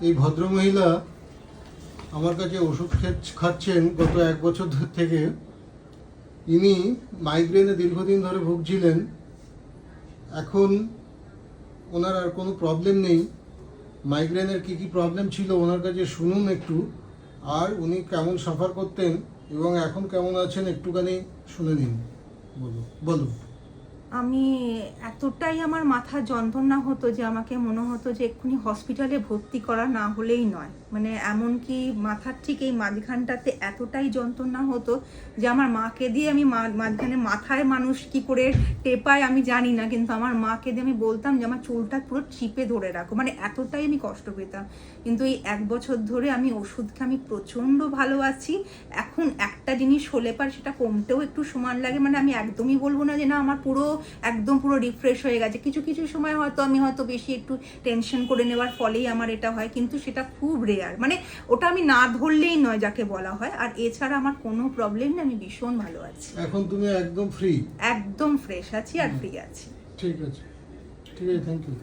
এই ভদ্রমহিলা আমার কাছে ওষুধ খাচ্ছেন গত 1 বছর থেকে। ইনি মাইগ্রেনে দীর্ঘদিন ধরে ভুগছিলেন। এখন ওনার আর কোনো প্রবলেম নেই। মাইগ্রেনের কী কী প্রবলেম ছিল ওনার কাছে শুনুন একটু, আর উনি কেমন সাফার করতেন এবং এখন কেমন আছেন একটুখানি শুনে নিন। বলুন। আমি এতটাই আমার মাথা যন্ত্রণা হতো যে আমাকে মনে হতো যে এক্ষুনি হসপিটালে ভর্তি করা না হলেই নয়। মানে এমনকি মাথার ঠিক এই মাঝখানটাতে এতটাই যন্ত্রণা হতো যে আমার মাকে দিয়ে আমি মাঝখানে মাথায় মানুষ কি করে টেপায় আমি জানি না, কিন্তু আমার মাকে দিয়ে আমি বলতাম যে আমার চুলটা পুরো চিপে ধরে রাখো, মানে এতটাই আমি কষ্ট পেতাম। কিন্তু এই 1 বছর ধরে আমি ওষুধকে আমি প্রচণ্ড ভালো আছি। এখন একটা জিনিস হলে পারে সেটা কমতেও একটু সময় লাগে, মানে আমি একদমই বলবো না যে না আমার পুরো রিফ্রেশ হয়ে গেছে। কিছু কিছু সময় হয়তো আমি বেশি একটু টেনশন করে নেওয়ার ফলেই আমার এটা হয়, কিন্তু সেটা খুব রেয়ার। মানে ওটা আমি না ধরলেই নয় যাকে বলা হয়। আর এছাড়া আমার কোনো প্রবলেম নেই, আমি ভীষণ ভালো আছি। এখন তুমি একদম ফ্রি? একদম ফ্রেশ আছি আর ফ্রি আছি। ঠিক আছে, থ্যাংক ইউ।